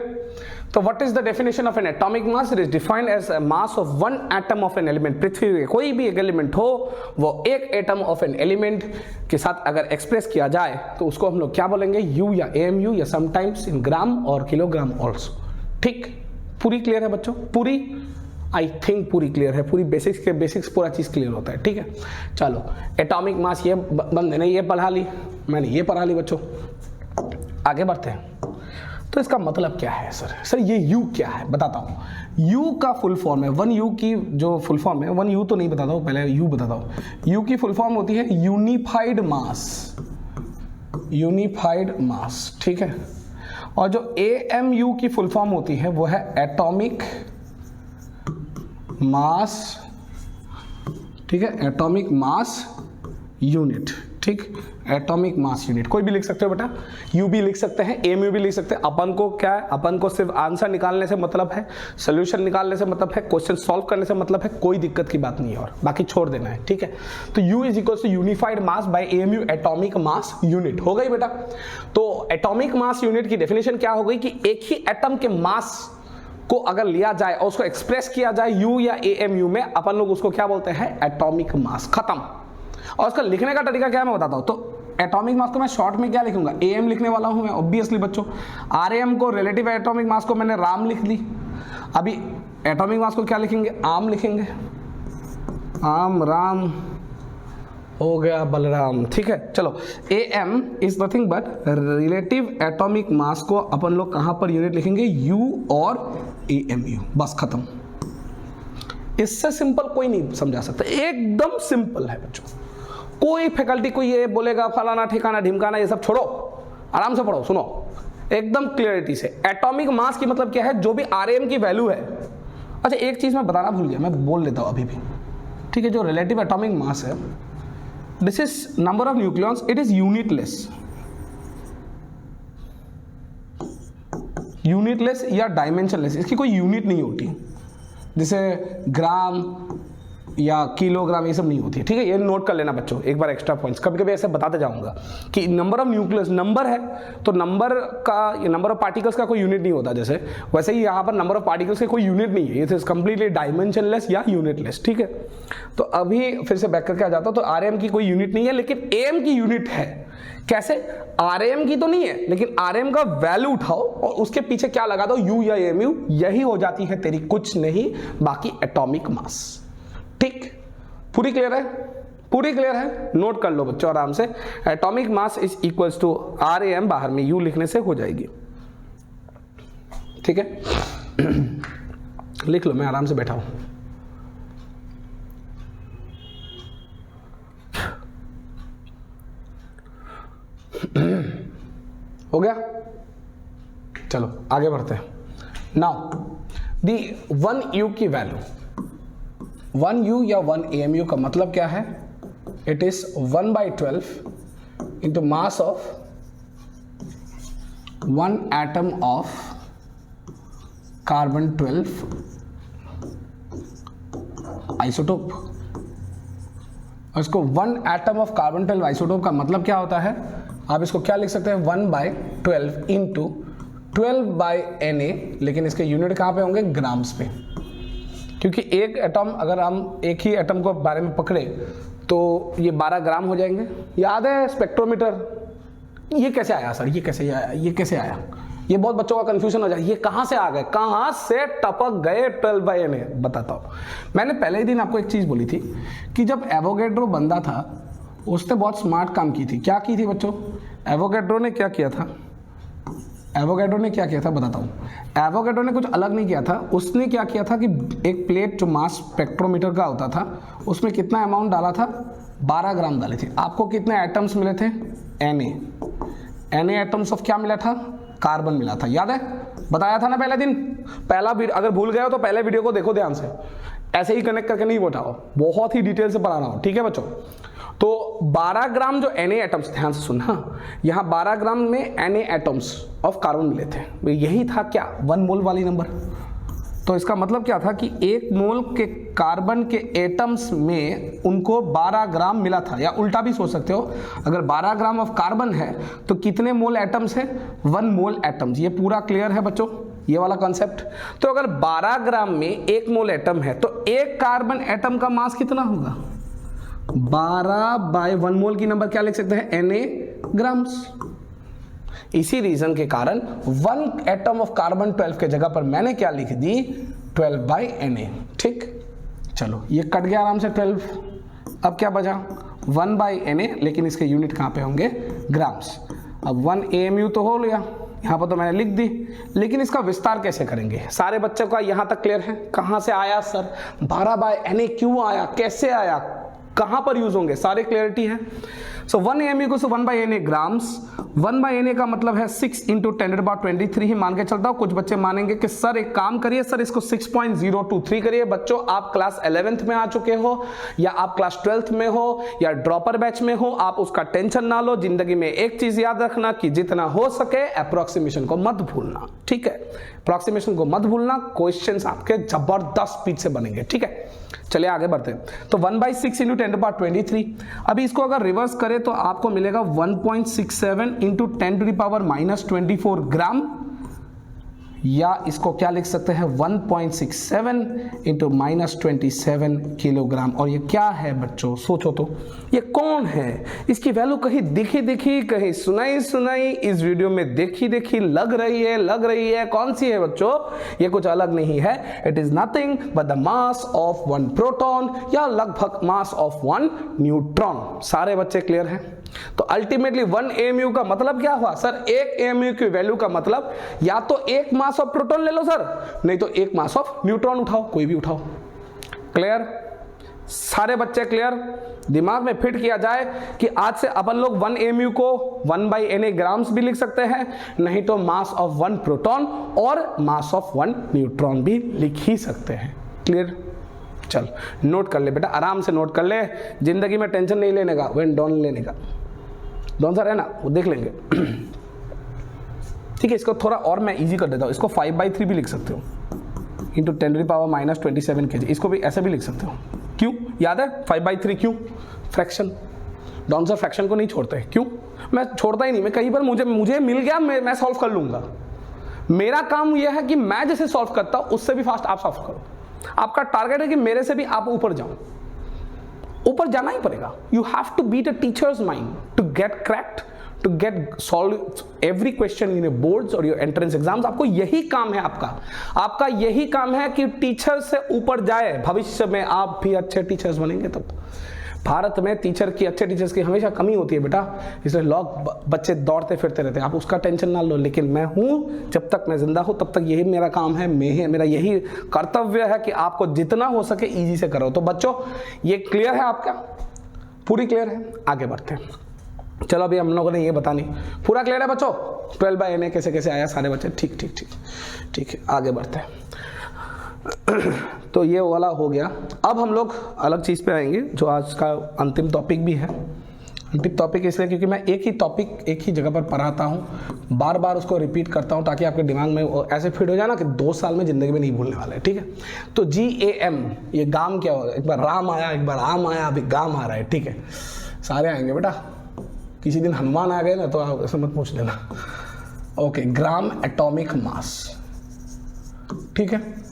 तो what is the definition of an atomic mass? It is defined as a mass of one atom of an element. पृथ्वी में कोई भी एक element हो, वो एक atom of an element के साथ अगर एक्सप्रेस किया जाए तो उसको हम लोग क्या बोलेंगे, U या AMU, या समटाइम्स इन ग्राम और किलोग्राम ऑल्सो, ठीक। पूरी क्लियर है बच्चों, पूरी, आई थिंक पूरी क्लियर है, पूरी बेसिक्स के बेसिक्स पूरा चीज क्लियर होता है, ठीक है। चलो एटॉमिक मास ये बंदे ने ये पढ़ा ली, मैंने ये पढ़ा ली बच्चों, आगे बढ़ते हैं। तो इसका मतलब क्या है सर ये U क्या है, बताता हूँ। U का फुल फॉर्म है, वन U की जो फुल फॉर्म है, वन U तो नहीं बताता हूँ, पहले U बताता हूँ। U की फुल फॉर्म होती है यूनिफाइड मास, यूनिफाइड मास, ठीक है। और जो AMU की फुल फॉर्म होती है वो है एटॉमिक मास, ठीक है, एटॉमिक मास यूनिट, ठीक, एटॉमिक मास यूनिट। कोई भी लिख सकते हो बेटा, यू भी लिख सकते हैं, एमयू भी लिख सकते हैं। अपन को क्या है, अपन को सिर्फ आंसर निकालने से मतलब है, सोल्यूशन निकालने से मतलब है, क्वेश्चन सॉल्व करने से मतलब है, कोई दिक्कत की बात नहीं है, और बाकी छोड़ देना है, ठीक है। तो u is equal to unified mass by MU, atomic mass unit, हो गई बेटा। तो एटॉमिक मास यूनिट की डेफिनेशन क्या हो गई कि एक ही एटम के मास को अगर लिया जाए और उसको एक्सप्रेस किया जाए यू या एएमयू में, अपन लोग उसको क्या बोलते हैं, एटॉमिक मास, खत्म। और उसका लिखने का तरीका क्या है मैं बताता हूं। तो एटॉमिक मास को मैं शॉर्ट में क्या लिखूंगा, एएम लिखने वाला हूं मैं ऑब्वियसली बच्चों। आरएम को, रिलेटिव एटॉमिक मास को मैंने राम लिख ली। अभी एटॉमिक मास को क्या लिखेंगे, आम लिखेंगे, आम, राम हो गया, बलराम, ठीक है। चलो am is nothing but relative atomic मास को अपन लोग कहां पर यूनिट लिखेंगे, यू और एएमयू, बस खत्म। इससे सिंपल कोई नहीं समझा सकता, एकदम सिंपल है बच्चों। कोई फैकल्टी कोई ये बोलेगा फलाना ठिकाना ढिमकाना ये सब छोड़ो, आराम से पढ़ो, सुनो एकदम क्लियरिटी से। एटॉमिक मास की मतलब क्या है, जो भी आरएम की वैल्यू है। अच्छा एक चीज मैं बताना भूल गया, मैं बोल लेता हूं अभी भी, ठीक है। जो रिलेटिव एटॉमिक मास है, this is number of nucleons, it is unitless, unitless या डायमेंशनलेस, इसकी कोई यूनिट नहीं होती, जैसे ग्राम या किलोग्राम ये सब नहीं होती है, ठीक है। ये नोट कर लेना बच्चों, एक बार एक्स्ट्रा पॉइंट्स कभी कभी ऐसे बताते जाऊंगा कि नंबर ऑफ न्यूक्लियस, नंबर है तो नंबर का, नंबर ऑफ पार्टिकल्स का कोई यूनिट नहीं होता, जैसे वैसे ही यहाँ पर नंबर ऑफ पार्टिकल्स का कोई यूनिट नहीं है, ये कंप्लीटली डायमेंशनलेस या यूनिटलेस, ठीक है। तो अभी फिर से बैक करके आ जाता हूँ। तो आरएम की कोई यूनिट नहीं है, लेकिन एएम की यूनिट है। कैसे, आरएम की तो नहीं है, लेकिन आरएम का वैल्यू उठाओ और उसके पीछे क्या लगा दो, यू या एएमयू, यही हो जाती है तेरी, कुछ नहीं बाकी एटॉमिक मास, ठीक। पूरी क्लियर है, पूरी क्लियर है, नोट कर लो बच्चों आराम से। Atomic mass is equals to RM, बाहर में यू लिखने से हो जाएगी, ठीक है, लिख लो, मैं आराम से बैठा हूं। हो गया, चलो आगे बढ़ते हैं। नाउ दी 1U की वैल्यू, 1U या 1 AMU का मतलब क्या है? It is 1/12 into mass of 1 atom of carbon 12 isotope. इसको 1 एटम ऑफ कार्बन 12 आइसोटोप का मतलब क्या होता है? आप इसको क्या लिख सकते हैं? 1/12 इंटू 12/Na, लेकिन इसके यूनिट कहाँ पे होंगे? ग्राम्स पे, क्योंकि एक एटम, अगर हम एक ही एटम को बारे में पकड़े तो ये 12 ग्राम हो जाएंगे। याद है स्पेक्ट्रोमीटर? ये कैसे आया सर? ये कैसे आया? ये कैसे आया? ये बहुत बच्चों का कंफ्यूजन हो जाए, ये कहाँ से आ गए, कहाँ से टपक गए 12/Na? बताता हूँ। मैंने पहले ही दिन आपको एक चीज़ बोली थी कि जब एवोगैड्रो बंदा था उसने बहुत स्मार्ट काम की थी। क्या की थी बच्चों? एवोगैड्रो ने क्या किया था? एवोगैड्रो ने क्या किया था बताता हूँ। एवोगैड्रो ने कुछ अलग नहीं किया था। उसने क्या किया था कि एक प्लेट जो मास स्पेक्ट्रोमीटर का होता था उसमें कितना अमाउंट डाला था? 12 ग्राम डाले थे। आपको कितने एटम्स मिले थे? Na एटम्स ऑफ क्या मिला था? कार्बन मिला था। याद है? बताया था ना पहले दिन। पहला वीडियो अगर भूल गए हो तो पहले वीडियो को देखो ध्यान से, ऐसे ही कनेक्ट करके नहीं बैठाओ, बहुत ही डिटेल से पढ़ाना हो, ठीक है बच्चों। तो 12 ग्राम जो Na एटम्स, ध्यान से सुनना, यहाँ 12 ग्राम में Na एटम्स ऑफ कार्बन मिले थे। यही था क्या? 1 मोल वाली नंबर। तो इसका मतलब क्या था कि 1 मोल के कार्बन के एटम्स में उनको 12 ग्राम मिला था। या उल्टा भी सोच सकते हो, अगर 12 ग्राम ऑफ कार्बन है तो कितने मोल एटम्स है? 1 मोल एटम्स। ये पूरा क्लियर है बच्चों, ये वाला कॉन्सेप्ट? तो अगर 12 ग्राम में 1 मोल एटम है तो एक कार्बन एटम का मास कितना होगा? 12/1 मोल की नंबर क्या लिख सकते हैं? Na grams. इसी रीजन के कारण 1 एटम ऑफ कार्बन 12 के जगह पर मैंने क्या लिख दी? 12/Na। ठीक, चलो ये कट गया आराम से 12। अब क्या बचा? 1/Na, लेकिन इसके यूनिट कहाँ पे होंगे? ग्राम्स। अब 1 AMU तो हो लिया, यहाँ पर तो मैंने लिख दी, लेकिन इसका विस्तार कैसे करेंगे? सारे बच्चों का यहाँ तक क्लियर है? कहाँ से आया सर 12/Na? क्यों आया, कैसे आया, कहाँ पर यूज होंगे? सारे क्लियरिटी है। सो 1 AMU को 1/Na ग्राम्स। 1/Na का मतलब है 6 × 10⁻23 ही मान के चलता हूँ। कुछ बच्चे मानेंगे कि सर एक काम करिए सर, इसको 6.023 करिए। बच्चों आप क्लास 11th में आ चुके हो या आप क्लास 12th में हो या ड्रॉपर बैच में हो, आप उसका टेंशन ना लो। जिंदगी में एक चीज याद रखना कि जितना हो सके अप्रोक्सीमेशन को मत भूलना, ठीक है? अप्रोक्सीमेशन को मत भूलना, क्वेश्चंस आपके जबरदस्त स्पीड से बनेंगे, ठीक है? चलिए आगे बढ़ते हैं। तो 1/6 × 10⁻23। अभी इसको अगर रिवर्स करें तो आपको मिलेगा 1.67 × 10⁻24 ग्राम, या इसको क्या लिख सकते हैं? 1.67 × -27 किलोग्राम। और ये क्या है बच्चों? सोचो तो, ये कौन है? इसकी वैल्यू कहीं दिखी दिखी, कहीं सुनाई सुनाई, इस वीडियो में देखी देखी लग रही है। कौन सी है बच्चों? ये कुछ अलग नहीं है, it is nothing but the mass of 1 proton, या लगभग मास ऑफ 1 न्यूट्रॉन। सारे बच्चे क्लियर हैं? तो अल्टीमेटली 1 AMU का मतलब क्या हुआ सर? 1 AMU की वैल्यू का मतलब या तो 1 मास ऑफ प्रोटॉन ले लो सर, नहीं तो 1 मास ऑफ न्यूट्रॉन उठाओ, कोई भी उठाओ। क्लियर? सारे बच्चे क्लियर? दिमाग में फिट किया जाए कि आज से अपन लोग 1 AMU को 1/Na ग्राम्स भी लिख सकते हैं, नहीं तो मास ऑफ 1 प्रोटॉन और मास ऑफ 1 न्यूट्रॉन भी लिख ही सकते हैं। क्लियर? चल नोट कर ले बेटा, आराम से नोट कर ले। जिंदगी में टेंशन नहीं लेने का, वेन डॉन लेने का। डॉन सर है ना, वो देख लेंगे। ठीक है, इसको थोड़ा और मैं इजी कर देता हूँ। इसको 5/3 भी लिख सकते हो इंटू 10⁻27 kg। इसको भी ऐसे भी लिख सकते हो। क्यों? याद है 5/3 क्यों? फ्रैक्शन। डॉन सर फ्रैक्शन को नहीं छोड़ते, क्यों? मैं छोड़ता ही नहीं, मैं कहीं पर मुझे मिल गया, मैं सॉल्व कर लूंगा। मेरा काम यह है कि मैं जैसे सॉल्व करता हूं उससे भी फास्ट आप सॉल्व करो। आपका टारगेट है कि मेरे से भी आप ऊपर जाओ, ऊपर जाना ही पड़ेगा। You have to beat a teacher's mind to get cracked, to get solve every question in your boards और योर एंट्रेंस एग्जाम्स। आपको यही काम है, आपका यही काम है कि टीचर से ऊपर जाए। भविष्य में आप भी अच्छे टीचर्स बनेंगे तब। भारत में टीचर की, अच्छे टीचर्स की हमेशा कमी होती है बेटा, इसलिए लोग बच्चे दौड़ते फिरते रहते हैं, आप उसका टेंशन ना लो। लेकिन मैं हूँ, जब तक मैं जिंदा हूँ तब तक यही मेरा काम है, मेरा यही कर्तव्य है कि आपको जितना हो सके ईजी से करो। तो बच्चों ये क्लियर है आपका, पूरी क्लियर है? आगे बढ़ते हैं। चलो अभी हम लोगों ने ये बतानी, पूरा क्लियर है बच्चों? 12/NA कैसे कैसे आया सारे बच्चे? ठीक ठीक ठीक ठीक है, आगे बढ़ते हैं। तो ये वाला हो गया। अब हम लोग अलग चीज़ पे आएंगे जो आज का अंतिम टॉपिक भी है। अंतिम टॉपिक इसलिए क्योंकि मैं एक ही टॉपिक एक ही जगह पर पढ़ाता हूँ, बार बार उसको रिपीट करता हूँ ताकि आपके दिमाग में ऐसे फिट हो जाए ना कि 2 साल में ज़िंदगी में नहीं भूलने वाले, ठीक है? तो GAM, ये गाम क्या होगा? एक बार राम आया, एक बार आम आया, अभी गाम आ रहा है, ठीक है? सारे आएंगे बेटा, किसी दिन हनुमान आ गए ना तो आप ऐसा मत पूछ लेना। ओके, ग्राम एटॉमिक मास, ठीक है?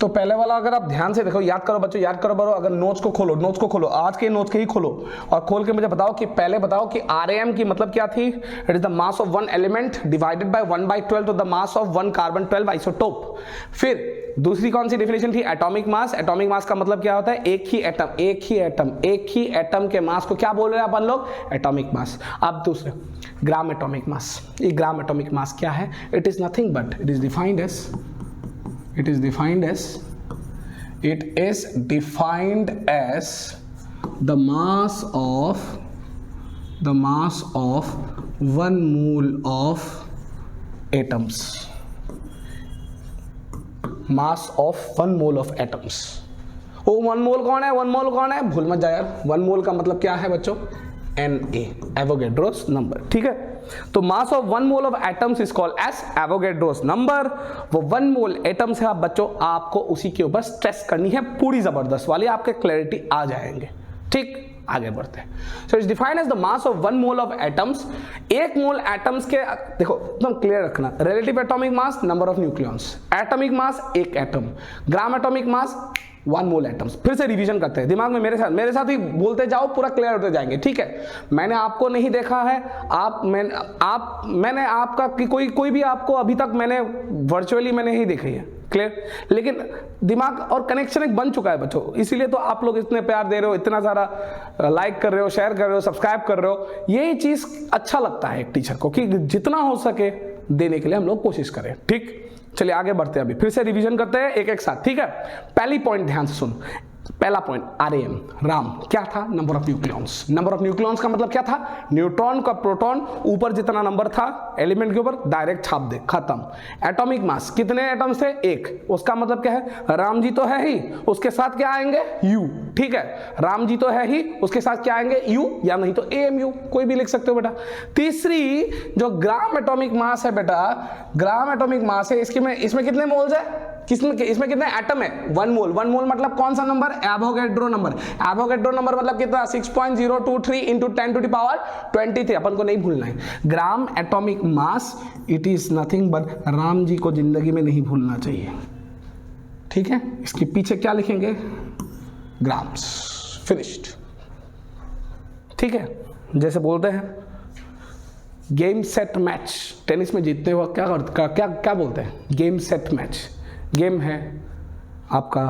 तो पहले वाला अगर आप ध्यान से देखो, याद करो बच्चों, याद करो बरो, अगर नोट्स को खोलो, आज के नोट्स के ही खोलो और खोल के मुझे बताओ कि पहले बताओ कि RAM की मतलब क्या थी? It is the mass of one element divided by 1/12 तो the mass of one carbon 12 isotope. फिर दूसरी कौन सी डेफिनेशन थी? Atomic mass. एटॉमिक मास का मतलब क्या होता है? एक ही एटम के मास को क्या बोल रहे हैं अपन लोग? Atomic mass. अब दूसरे ग्राम एटॉमिक मास। ये ग्राम एटॉमिक मास क्या है? It is nothing but it is defined as the mass of 1 mole of atoms. Mass of 1 mole of atoms. वो 1 मोल कौन है? 1 मोल कौन है? भूल मत जा यार, 1 मोल का मतलब क्या है बच्चों? Na, एवोगैड्रोस नंबर, ठीक है? तो mass of 1 mole of atoms is called as Avogadro's number. वो 1 मोल एटम्स है बच्चों, आपको उसी के ऊपर स्ट्रेस करनी है पूरी जबरदस्त वाली, आपके क्लैरिटी आ जाएंगे, ठीक? आगे बढ़ते हैं। So it's defined as the mass of 1 mole of atoms. 1 mole atoms के, देखो एकदम क्लियर रखना, relative atomic mass, number of nucleons, atomic mass 1 atom, gram atomic mass 1 mole atoms. फिर से रिवीजन करते हैं, दिमाग में मेरे साथ ही बोलते जाओ, पूरा क्लियर होते जाएंगे, ठीक है? मैंने आपको नहीं देखा है, मैंने आपका कोई भी आपको अभी तक मैंने वर्चुअली मैंने नहीं देखी है, क्लियर? लेकिन दिमाग और कनेक्शन एक बन चुका है बच्चों, इसीलिए तो आप लोग इतने प्यार दे रहे हो, इतना सारा लाइक कर रहे हो, शेयर कर रहे हो, सब्सक्राइब कर रहे हो। यही चीज अच्छा लगता है एक टीचर को कि जितना हो सके देने के लिए हम लोग कोशिश करें, ठीक? चलिए आगे बढ़ते हैं, अभी फिर से रिवीजन करते हैं एक साथ, ठीक है? पहली पॉइंट ध्यान से सुन, पहला पॉइंट RAM, राम क्या था? Number of nucleons. Number of nucleons का मतलब क्या था? न्यूट्रॉन का प्रोटॉन ऊपर जितना नंबर था एलिमेंट के ऊपर डायरेक्ट छाप दे, खत्म। एटॉमिक मास, कितने एटम्स थे? 1, उसका मतलब क्या है? राम जी तो है ही, उसके साथ क्या आएंगे? U, ठीक है? राम जी तो है ही, उसके साथ क्या आएंगे? U, या नहीं तो AMU, कोई भी लिख सकते हो बेटा। तीसरी जो ग्राम एटॉमिक मास है बेटा, ग्राम एटॉमिक मास है, इसमें कितने मोल्स है? इसमें कितने एटम है? 1 मोल। 1 मोल मतलब कौन सा नंबर? Avogadro number. एवोगैड्रो नंबर मतलब कितना? 6.023 इंटू 10 टू द पावर 23, अपन को नहीं भूलना है। Gram atomic mass, it is nothing but, Ram ji को जिंदगी में नहीं भूलना चाहिए, ठीक है? इसके पीछे क्या लिखेंगे? ग्राम्स, फिनिश्ड, ठीक है? जैसे बोलते हैं गेम सेट मैच, टेनिस में जीतते हो क्या बोलते हैं? Game set match. गेम है आपका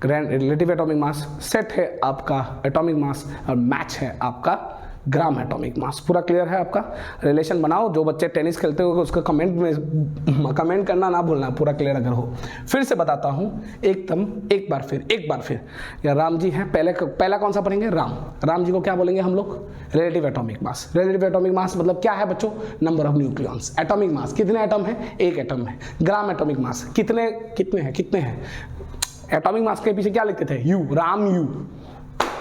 रिलेटिव एटॉमिक मास, सेट है आपका एटॉमिक मास, और मैच है आपका ग्राम एटॉमिक मास। पूरा क्लियर है आपका? रिलेशन बनाओ, जो बच्चे टेनिस खेलते हो उसका कमेंट करना ना भूलना, पूरा क्लियर अगर हो। फिर से बताता हूँ एकदम, एक बार फिर या राम जी हैं, पहला कौन सा पढ़ेंगे? राम जी को क्या बोलेंगे हम लोग? रिलेटिव एटॉमिक मास। रिलेटिव एटॉमिक मास मतलब क्या है बच्चों? Number of nucleons. एटॉमिक मास, कितने एटम है? 1 एटम है। ग्राम एटॉमिक मास कितने हैं? एटॉमिक मास के पीछे क्या लिखते थे? U,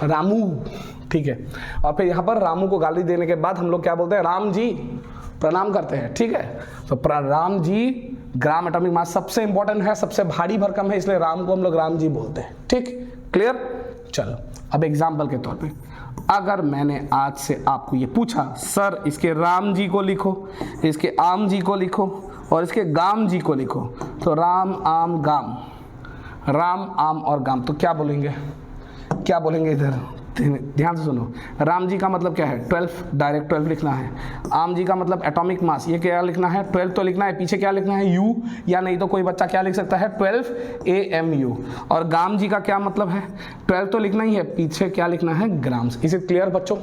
रामू, ठीक है? और फिर यहाँ पर रामू को गाली देने के बाद हम लोग क्या बोलते हैं? राम जी, प्रणाम करते हैं, ठीक है? तो राम जी, ग्राम एटॉमिक मास सबसे इंपॉर्टेंट है, सबसे भारी भरकम है, इसलिए राम को हम लोग राम जी बोलते हैं, ठीक? क्लियर? चलो अब एग्जाम्पल के तौर पे, अगर मैंने आज से आपको ये पूछा, सर इसके राम जी को लिखो, इसके आम जी को लिखो और इसके गाम जी को लिखो, तो राम आम और गाम, तो क्या बोलेंगे इधर? ध्यान से सुनो, राम जी का मतलब क्या है 12, डायरेक्ट 12 लिखना है। आम जी का मतलब एटॉमिक मास, ये क्या लिखना है 12 तो लिखना है, पीछे क्या लिखना है यू, या नहीं तो कोई बच्चा क्या लिख सकता है 12 AMU। और गाम जी का क्या मतलब है 12 तो लिखना ही है, पीछे क्या लिखना है ग्राम्स। इज इट क्लियर बच्चों?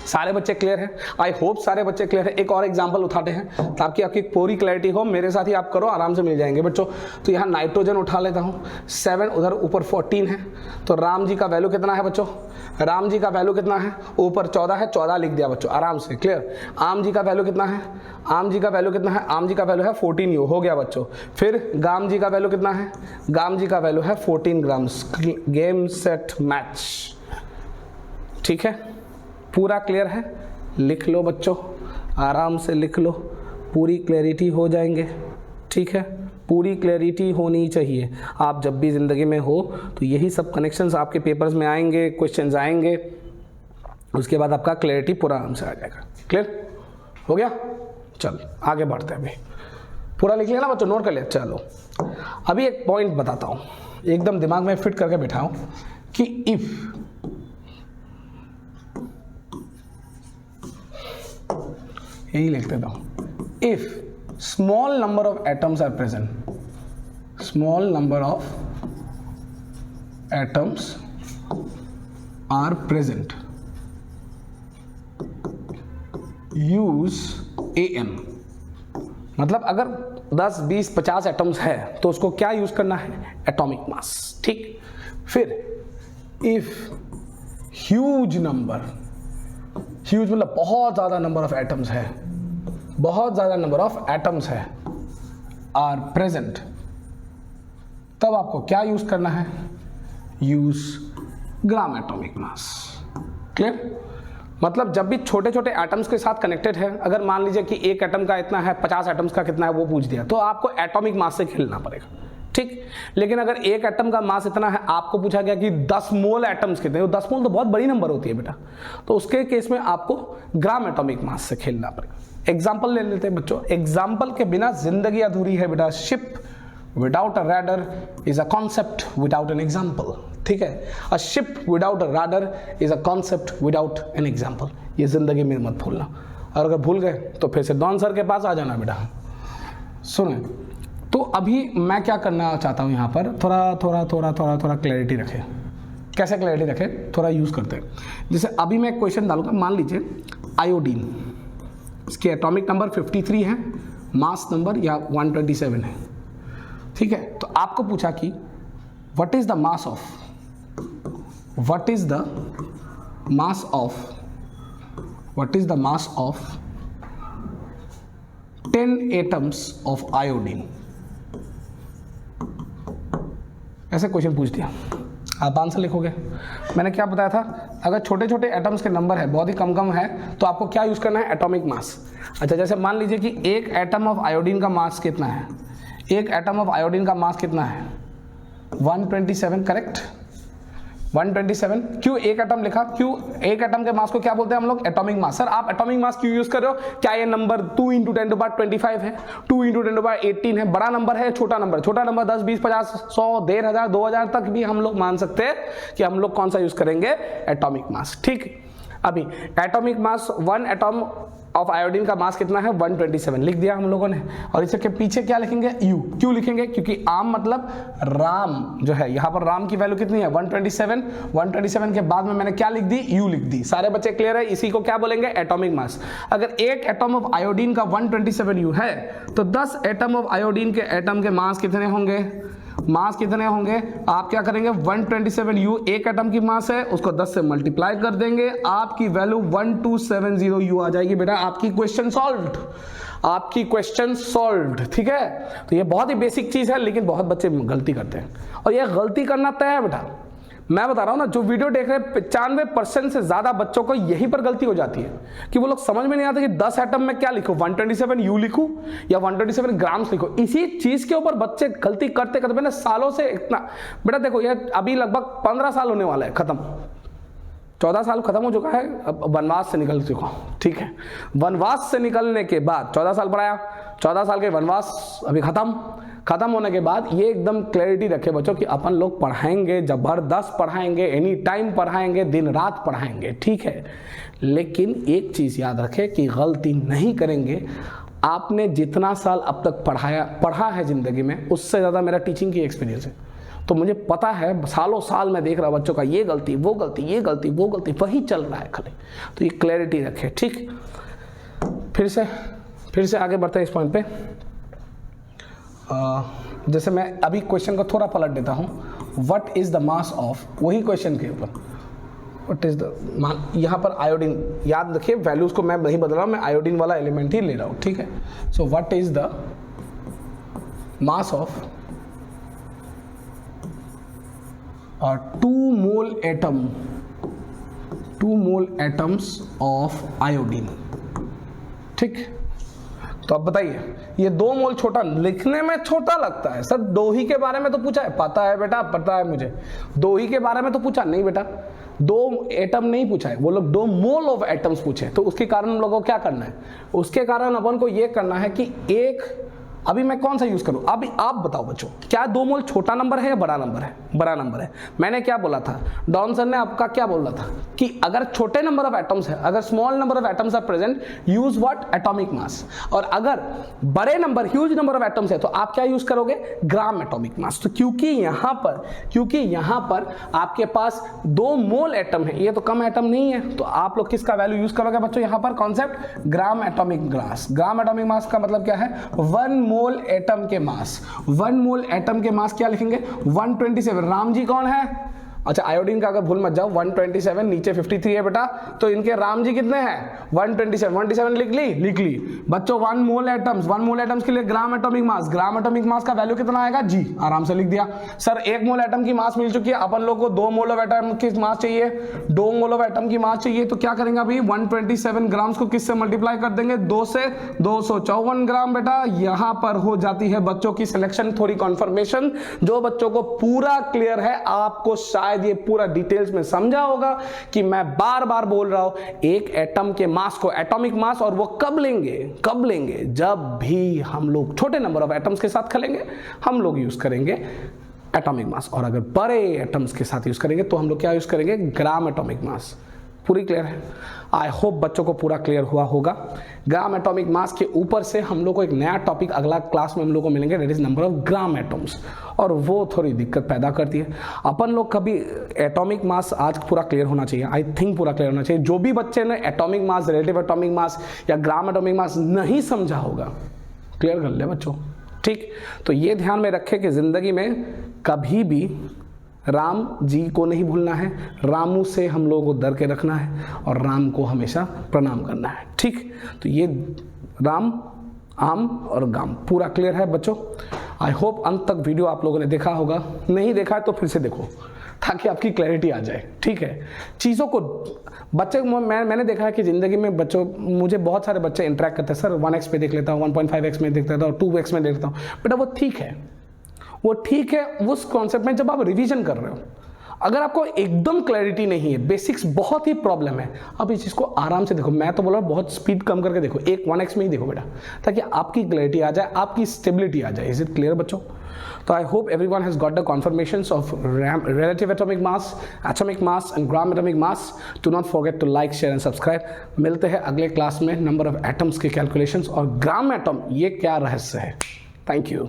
सारे बच्चे क्लियर हैं? आई होप सारे बच्चे क्लियर है। एक और एग्जांपल उठाते हैं ताकि आपकी पूरी क्लैरिटी हो। मेरे साथ ही आप करो, आराम से मिल जाएंगे बच्चों। तो यहाँ नाइट्रोजन उठा लेता हूँ 7, उधर ऊपर 14 है, तो राम जी का वैल्यू कितना है बच्चों? राम जी का वैल्यू कितना है? ऊपर 14 है, 14 लिख दिया बच्चों आराम से, क्लियर। आम जी का वैल्यू कितना है? आम जी का वैल्यू कितना है? आम जी का वैल्यू है 14U, हो गया बच्चों। फिर गाम जी का वैल्यू कितना है? गाम जी का वैल्यू है 14 ग्राम्स। गेम सेट मैच, ठीक है, पूरा क्लियर है? लिख लो बच्चों, आराम से लिख लो, पूरी क्लैरिटी हो जाएंगे, ठीक है। पूरी क्लैरिटी होनी चाहिए। आप जब भी ज़िंदगी में हो तो यही सब कनेक्शंस आपके पेपर्स में आएंगे, क्वेश्चंस आएंगे, उसके बाद आपका क्लैरिटी पूरा आराम से आ जाएगा। क्लियर हो गया? चल आगे बढ़ते हैं। अभी पूरा लिख लिया ना बच्चों, नोट कर लिया? चलो अभी एक पॉइंट बताता हूँ, एकदम दिमाग में फिट करके बिठाओ कि इफ़ यही लिख देता हूं, if small number of atoms are present, small number of atoms are present, use AM। मतलब अगर 10, 20, 50 एटम्स है तो उसको क्या यूज करना है? एटॉमिक मास, ठीक। फिर इफ ह्यूज नंबर, ह्यूज मतलब बहुत ज्यादा नंबर ऑफ एटम्स है, बहुत ज्यादा नंबर ऑफ एटम्स है, आर प्रेजेंट, तब आपको क्या यूज करना है? यूज ग्राम एटॉमिक मास। क्लियर? मतलब जब भी छोटे छोटे एटम्स के साथ कनेक्टेड है, अगर मान लीजिए कि एक एटम का इतना है, 50 एटम्स का कितना है वो पूछ दिया, तो आपको एटॉमिक मास से खेलना पड़ेगा, ठीक। लेकिन अगर एक एटम का मास इतना है, आपको पूछा गया कि 10 मोल एटम्स कितने हैं, 10 मोल तो बहुत बड़ी नंबर होती है बेटा, तो उसके केस में आपको ग्राम एटॉमिक मास से खेलना पड़ेगा। एग्जाम्पल ले लेते हैं बच्चों, एग्जाम्पल के बिना जिंदगी अधूरी है बेटा। Ship without a radar is a concept without an example, ठीक है। A ship without a radar is a concept without an example. ये जिंदगी में मत भूलना, और अगर भूल गए तो फिर से डॉन सर के पास आ जाना बेटा। सुने, तो अभी मैं क्या करना चाहता हूँ यहाँ पर, थोड़ा क्लैरिटी रखे। कैसे क्लैरिटी रखे? थोड़ा यूज़ करते हैं। जैसे अभी मैं क्वेश्चन डालूंगा, मान लीजिए आयोडीन, इसके एटॉमिक नंबर 53 है, मास नंबर या 127 है, ठीक है। तो आपको पूछा कि what is the mass of, what is the mass of, what is the mass of 10 atoms of iodine. ऐसे क्वेश्चन पूछ दिया, आप आंसर लिखोगे। मैंने क्या बताया था, अगर छोटे छोटे एटम्स के नंबर है, बहुत ही कम है, तो आपको क्या यूज करना है? Atomic mass. अच्छा, जैसे मान लीजिए कि एक एटम ऑफ आयोडीन का मास कितना है? एक एटम ऑफ आयोडीन का मास कितना है? 127, करेक्ट, 127। क्यों एक एटम लिखा? क्यों एक एटम के मास को क्या बोलते हैं हम लोग? Atomic mass. सर आप एटॉमिक मास क्यों यूज कर रहे हो? क्या ये नंबर 2 × 10⁻25 है, 2 × 10⁻18 है? बड़ा नंबर है, छोटा नंबर? छोटा नंबर 10, 20, 50, 100, 1,500, 2,000 तक भी हम लोग मान सकते हैं कि हम लोग कौन सा यूज करेंगे? एटॉमिक मास, ठीक। अभी atomic mass, 1 atom of iodine का मास कितना है? 127 लिख दिया हम लोगों ने। और इसके पीछे क्या लिखेंगे? यू। क्यों लिखेंगे? क्योंकि आम मतलब राम जो है, यहाँ पर राम की वैल्यू कितनी है? 127। 127 के बाद में मैंने क्या लिख दी? यू लिख दी। सारे बच्चे क्लियर है? इसी को क्या बोलेंगे? Atomic mass. अगर एक एटम ऑफ आयोडीन का 127 यू है, तो 10 एटम ऑफ आयोडीन के एटम के मास कितने होंगे? मास कितने होंगे? आप क्या करेंगे? 127 यू एक एटम की मास है, उसको 10 से मल्टीप्लाई कर देंगे, आपकी वैल्यू 1270 यू आ जाएगी बेटा। आपकी क्वेश्चन सॉल्व्ड, आपकी क्वेश्चन सॉल्व्ड, ठीक है। तो ये बहुत ही बेसिक चीज है, लेकिन बहुत बच्चे गलती करते हैं, और ये गलती करना तय है बेटा। मैं बता रहा हूं ना, जो वीडियो देख रहे हैं 95% से ज्यादा बच्चों को यहीं पर गलती हो जाती है कि वो लोग समझ में नहीं आता कि 10 एटम में क्या लिखूं, 127 यू लिखूं या 127 ग्राम्स लिखूं। इसी चीज के ऊपर बच्चे गलती करते करते मैंने सालों से इतना, बेटा देखो ये अभी लगभग 15 साल होने वाला है खत्म, 14 साल खत्म हो चुका है, अब वनवास से निकल चुका हूं, ठीक है। वनवास से निकलने के बाद 14 साल पढ़ाया, 14 साल के वनवास अभी खत्म, खत्म होने के बाद ये एकदम क्लैरिटी रखे बच्चों कि अपन लोग पढ़ाएंगे, जबरदस्त पढ़ाएंगे, एनी टाइम पढ़ाएंगे, दिन रात पढ़ाएंगे, ठीक है। लेकिन एक चीज़ याद रखें कि गलती नहीं करेंगे। आपने जितना साल अब तक पढ़ा है ज़िंदगी में, उससे ज़्यादा मेरा टीचिंग की एक्सपीरियंस है। तो मुझे पता है, सालों साल मैं देख रहा बच्चों का ये गलती, वो गलती, ये गलती, वो गलती, वही चल रहा है खाली। तो ये क्लैरिटी रखें, ठीक। फिर से आगे बढ़ते हैं इस पॉइंट पे। जैसे मैं अभी क्वेश्चन को थोड़ा पलट देता हूँ। What is the mass of, वही क्वेश्चन के ऊपर, व्हाट इज द, यहाँ पर आयोडीन, याद रखिए वैल्यूज को मैं नहीं बदल रहा हूँ, मैं आयोडीन वाला एलिमेंट ही ले रहा हूँ, ठीक है। So what is the mass of 2 mole atoms of iodine, ठीक। तो अब बताइए, ये 2 मोल छोटा, लिखने में छोटा लगता है सर। 2 ही के बारे में तो पूछा है, पता है बेटा, पता है मुझे। 2 ही के बारे में तो पूछा नहीं बेटा, 2 एटम नहीं पूछा है, वो लोग 2 मोल ऑफ एटम्स पूछे। तो उसके कारण हम लोगों को क्या करना है, उसके कारण अपन को ये करना है कि एक, अभी मैं कौन सा यूज करूं, अभी आप बताओ बच्चों, क्या 2 मोल छोटा नंबर है या बड़ा नंबर है? बड़ा नंबर है। मैंने क्या बोला था, डॉन सर ने आपका क्या बोला था कि अगर छोटे नंबर ऑफ एटम्स है, अगर small number of atoms are present, use what, atomic mass. और अगर बड़े number, huge number of atoms है, तो आप क्या यूज करोगे, ग्राम एटॉमिक मास। तो क्योंकि यहां पर आपके पास 2 मोल एटम है, ये तो कम एटम नहीं है, तो आप लोग किसका वैल्यू यूज करोगे बच्चों, यहां पर कॉन्सेप्ट ग्राम एटॉमिक मास। ग्राम एटॉमिक मास का मतलब क्या है, 1 मोल एटम के मास। 1 मोल एटम के मास क्या लिखेंगे, 127। राम जी कौन है, अच्छा आयोडीन का अगर भूल मत जाओ, 127 नीचे 53 है बेटा, तो इनके राम जी कितने हैं, 127 लिख ली बच्चों। 1 मोल एटम्स के लिए ग्राम एटॉमिक मास, ग्राम एटॉमिक मास का वैल्यू कितना आएगा जी, आराम से लिख दिया सर। 1 मोल एटम की मास मिल चुकी है, अपन लोग को 2 मोल ऑफ एटम की मास चाहिए, 2 मोल ऑफ एटम की मास चाहिए। तो क्या करेंगे अभी, 127 ग्राम्स को किससे मल्टीप्लाई कर देंगे, 2 से, 254 ग्राम बेटा। यहां पर हो जाती है बच्चों की सिलेक्शन, थोड़ी कॉन्फर्मेशन। जो बच्चों को पूरा क्लियर है, आपको शायद ये पूरा डिटेल्स में समझा होगा कि मैं बार बार बोल रहा हूं, एक एटम के मास को, एटॉमिक मास, और वो कब लेंगे, जब भी हम लोग छोटे नंबर ऑफ एटम्स के साथ खेलेंगे, हम लोग यूज करेंगे एटॉमिक मास। और अगर बड़े एटम्स के साथ यूज करेंगे तो हम लोग क्या यूज करेंगे, ग्राम एटॉमिक मास। पूरी क्लियर है? आई होप बच्चों को पूरा क्लियर हुआ होगा। ग्राम एटॉमिक मास के ऊपर से हम लोग को एक नया टॉपिक अगला क्लास में हम लोग को मिलेंगे, that is number of gram atoms, और वो थोड़ी दिक्कत पैदा करती है। अपन लोग कभी एटॉमिक मास आज पूरा क्लियर होना चाहिए, आई थिंक पूरा क्लियर होना चाहिए। जो भी बच्चे ने एटॉमिक मास, रिलेटिव एटॉमिक मास या ग्राम एटॉमिक मास नहीं समझा होगा, क्लियर कर ले बच्चों, ठीक। तो ये ध्यान में रखें कि जिंदगी में कभी भी राम जी को नहीं भूलना है, रामू से हम लोगों को डर के रखना है, और राम को हमेशा प्रणाम करना है, ठीक। तो ये राम, आम और गाम पूरा क्लियर है बच्चों। आई होप अंत तक वीडियो आप लोगों ने देखा होगा, नहीं देखा है तो फिर से देखो ताकि आपकी क्लैरिटी आ जाए, ठीक है। चीज़ों को बच्चे, मैंने देखा है कि ज़िंदगी में बच्चों, मुझे बहुत सारे बच्चे इंटरेक्ट करते हैं, सर 1x पे देख लेता हूँ, 1.5x में देख लेता हूँ, 2x में देखता हूँ, बेटा वो ठीक है, वो ठीक है उस कॉन्सेप्ट में जब आप रिवीजन कर रहे हो। अगर आपको एकदम क्लैरिटी नहीं है, बेसिक्स बहुत ही प्रॉब्लम है, अब इस चीज़ को आराम से देखो। मैं तो बोल रहा हूँ बहुत स्पीड कम करके देखो, 1x में ही देखो बेटा, ताकि आपकी क्लैरिटी आ जाए, आपकी स्टेबिलिटी आ जाए। इज इट क्लियर बच्चों? तो I hope everyone has got the confirmations of relative atomic mass and gram atomic mass. Do not forget to like, share and subscribe. मिलते हैं अगले क्लास में नंबर ऑफ एटम्स के calculations और gram atom ये क्या रहस्य है। Thank you.